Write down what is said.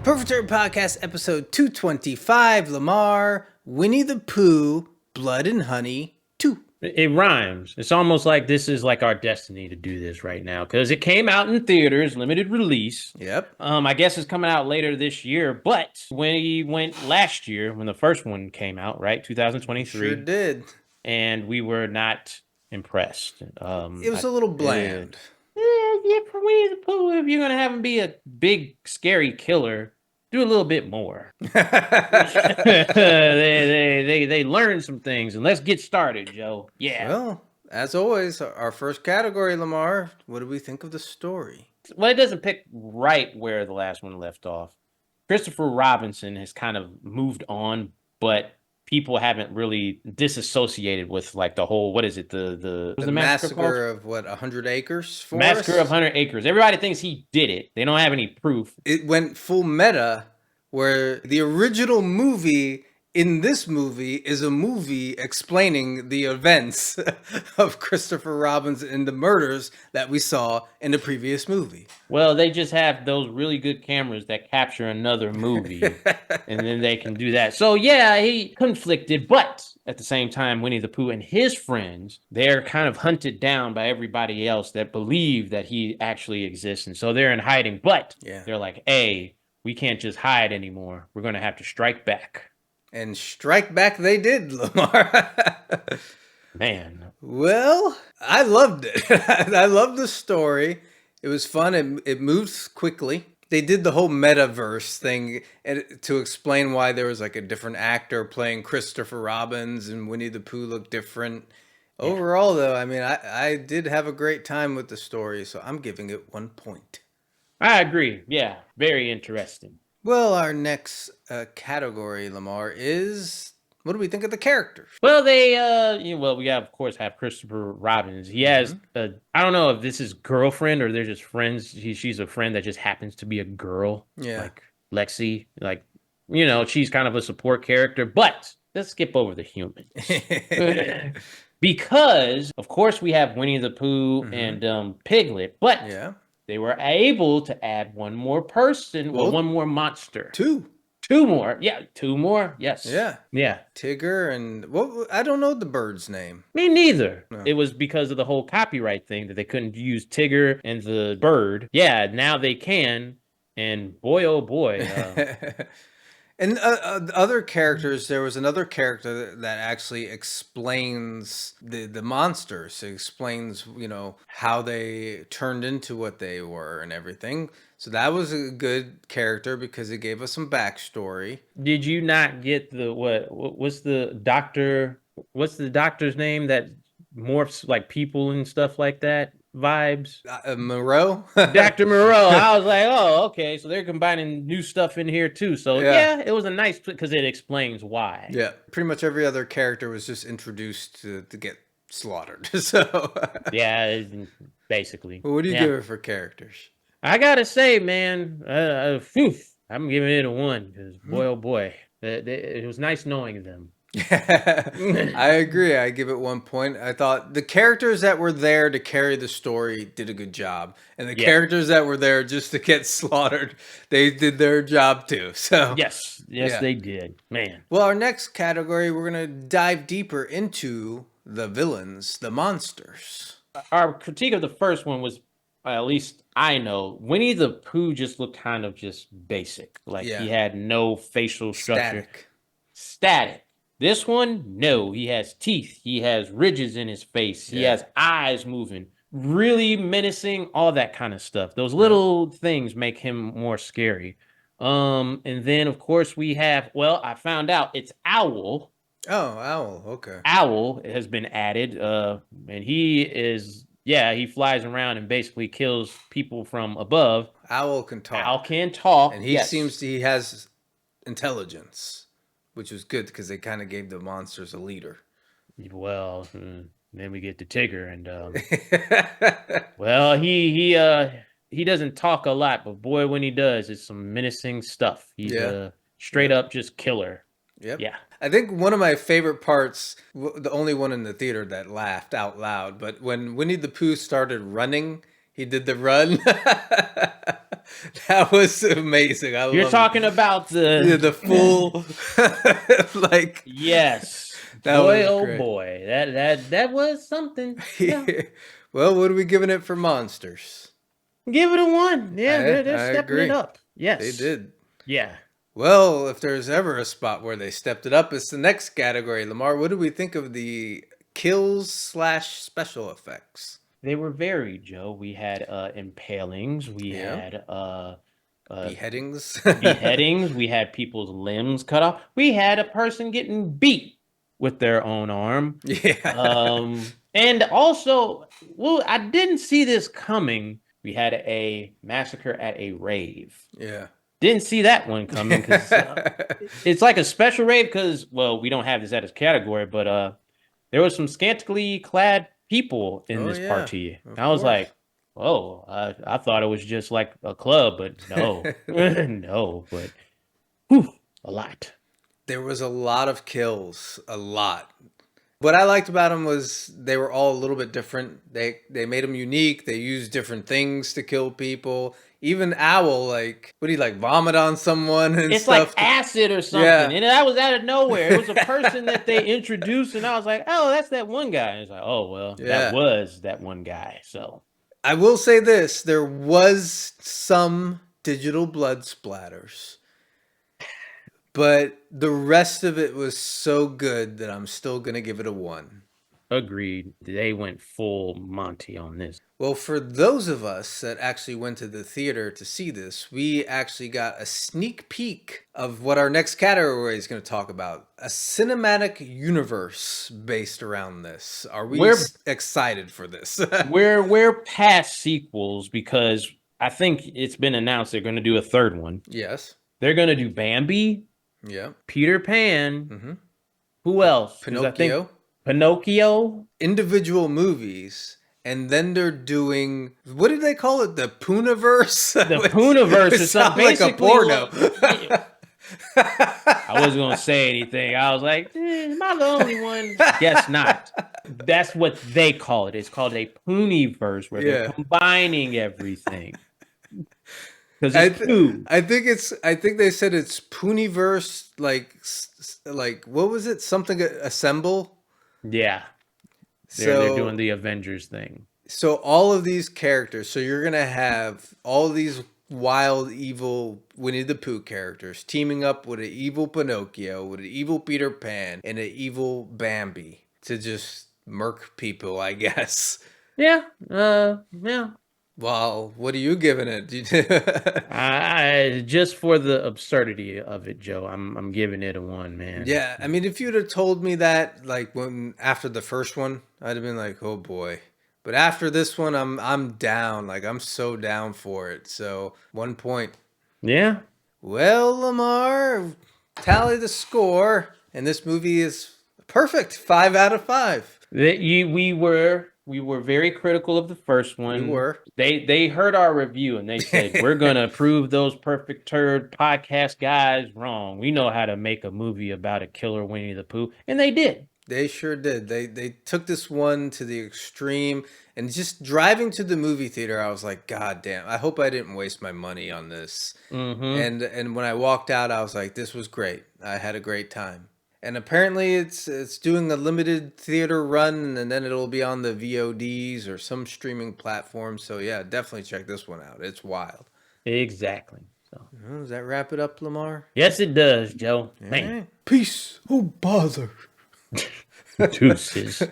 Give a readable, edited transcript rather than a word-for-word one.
Perfect Turd Podcast, episode 225, Lamar, Winnie-the-Pooh, Blood and Honey 2. It rhymes. It's almost like this is like our destiny to do this right now because it came out in theaters, limited release. Yep. I guess it's coming out later this year, but when he went last year, when the first one came out, right, 2023. Sure did. And we were not impressed. It was a little bland. Yeah, for Winnie-the-Pooh, if you're going to have him be a big, scary killer, do a little bit more. they learned some things, and let's get started, Joe. Yeah. Well, as always, our first category, Lamar, what do we think of the story? Well, it doesn't pick right where the last one left off. Christopher Robinson has kind of moved on, but people haven't really disassociated with like the whole, what is it? The massacre of what, 100 acres? Massacre of 100 Acres. Everybody thinks he did it. They don't have any proof. It went full meta, where the original movie in this movie is a movie explaining the events of Christopher Robinson and the murders that we saw in the previous movie. Well, they just have those really good cameras that capture another movie, and then they can do that. So, yeah, he conflicted, but at the same time, Winnie-the-Pooh and his friends, they're kind of hunted down by everybody else that believe that he actually exists, and so they're in hiding. But they're like, hey, we can't just hide anymore. We're going to have to strike back. And strike back they did, Lamar. Man. Well, I loved it. I loved the story. It was fun. It moves quickly. They did the whole metaverse thing to explain why there was like a different actor playing Christopher Robins and Winnie-the-Pooh looked different. Yeah. Overall, though, I mean, I did have a great time with the story, so I'm giving it 1 point. I agree. Yeah, very interesting. Well, our next category, Lamar, is what do we think of the characters? Well, we of course have Christopher Robins. He has I don't know if this is girlfriend or they're just friends. She's a friend that just happens to be a girl. Yeah, like Lexi. Like, she's kind of a support character. But let's skip over the human. Because of course we have Winnie-the-Pooh and Piglet, but they were able to add one more person, or one more monster. Two more. Yeah, two more. Yes. Yeah. Tigger and I don't know the bird's name. Me neither. No. It was because of the whole copyright thing that they couldn't use Tigger and the bird. Yeah, now they can. And boy, oh boy. And other characters, there was another character that actually explains the monsters. It explains, how they turned into what they were and everything. So that was a good character because it gave us some backstory. Did you not get what's the doctor's name that morphs like people and stuff like that? Vibes. Moreau? Dr. Moreau. I was like, oh, okay. So they're combining new stuff in here too. So yeah it was a nice, because it explains why. Yeah. Pretty much every other character was just introduced to get slaughtered. So yeah, basically. Well, what do you give it for characters? I gotta say, man, I'm giving it a 1 because boy, oh boy, it was nice knowing them. I agree. I give it 1 point. I thought the characters that were there to carry the story did a good job, and the characters that were there just to get slaughtered, they did their job too. So yes, they did, man. Well, our next category, we're gonna dive deeper into the villains, the monsters. Our critique of the first one was, at least I know, Winnie-the-Pooh just looked kind of just basic, like he had no facial structure, static. This one, no, he has teeth. He has ridges in his face. He has eyes moving, really menacing, all that kind of stuff. Those little things make him more scary. And then, of course, we have, I found out it's Owl. Oh, Owl, okay. Owl has been added, and he is, he flies around and basically kills people from above. Owl can talk. Owl can talk. And he he has intelligence, which was good because they kind of gave the monsters a leader. Well, then we get to Tigger, and he doesn't talk a lot, but boy, when he does, it's some menacing stuff. He's a straight up just killer. Yep. Yeah. I think one of my favorite parts, the only one in the theater that laughed out loud, but when Winnie-the-Pooh started running, he did the run. That was amazing. You're talking about the full like yes. that Boy, was oh great. boy. That was something. Yeah. Well, what are we giving it for monsters? Give it a 1. Yeah, they're I stepping it agree. up. Yes. They did. Yeah. Well, if there's ever a spot where they stepped it up, it's the next category. Lamar, what do we think of the kills / special effects? They were varied, Joe. We had impalings. We had beheadings. beheadings. We had people's limbs cut off. We had a person getting beat with their own arm. Yeah. And also, well, I didn't see this coming. We had a massacre at a rave. Yeah. Didn't see that one coming because it's like a special rave because, well, we don't have this at its category, but there was some scantily clad people in this party. I was like, whoa, I thought it was just like a club, but no, no, but whew, a lot. There was a lot of kills, a lot. What I liked about them was they were all a little bit different. They made them unique. They used different things to kill people. Even Owl, like, what do you like, vomit on someone and it's stuff? It's like acid or something. Yeah. And that was out of nowhere. It was a person that they introduced, and I was like, oh, that's that one guy. And it's like, oh, well, that was that one guy. So I will say this. There was some digital blood splatters. But the rest of it was so good that I'm still going to give it a 1. Agreed. They went full Monty on this. Well, for those of us that actually went to the theater to see this, we actually got a sneak peek of what our next category is going to talk about. A cinematic universe based around this. Are we excited for this? we're past sequels because I think it's been announced they're going to do a third one. Yes. They're going to do Bambi. Yeah. Peter Pan. Who else? Pinocchio. Pinocchio. Individual movies. And then they're doing, what did they call it? The Poohniverse? The Poohniverse is something like a porno. I wasn't going to say anything. I was like, am I the only one? Guess not. That's what they call it. It's called a Pooniverse where they're combining everything. I think they said it's Pooniverse, like what was it? Something assemble. Yeah, they're doing the Avengers thing. So all of these characters. So you're gonna have all these wild, evil Winnie-the-Pooh characters teaming up with an evil Pinocchio, with an evil Peter Pan, and an evil Bambi to just murk people, I guess. Yeah. Yeah. Well, what are you giving it? Just for the absurdity of it, Joe, I'm giving it a 1, man. Yeah, I mean, if you'd have told me that, like after the first one, I'd have been like, oh boy. But after this one, I'm down. Like I'm so down for it. So 1 point. Yeah. Well, Lamar, tally the score, and this movie is perfect. 5 out of 5. We were very critical of the first one. We were. They heard our review and they said, we're going to prove those perfect turd podcast guys wrong. We know how to make a movie about a killer Winnie-the-Pooh. And they did. They sure did. They took this one to the extreme. And just driving to the movie theater, I was like, God damn, I hope I didn't waste my money on this. And when I walked out, I was like, this was great. I had a great time. And apparently it's doing a limited theater run, and then it'll be on the VODs or some streaming platform. So yeah, definitely check this one out. It's wild. Exactly. So does that wrap it up, Lamar? Yes, it does, Joe. Man. Peace. Oh, bother. Deuces.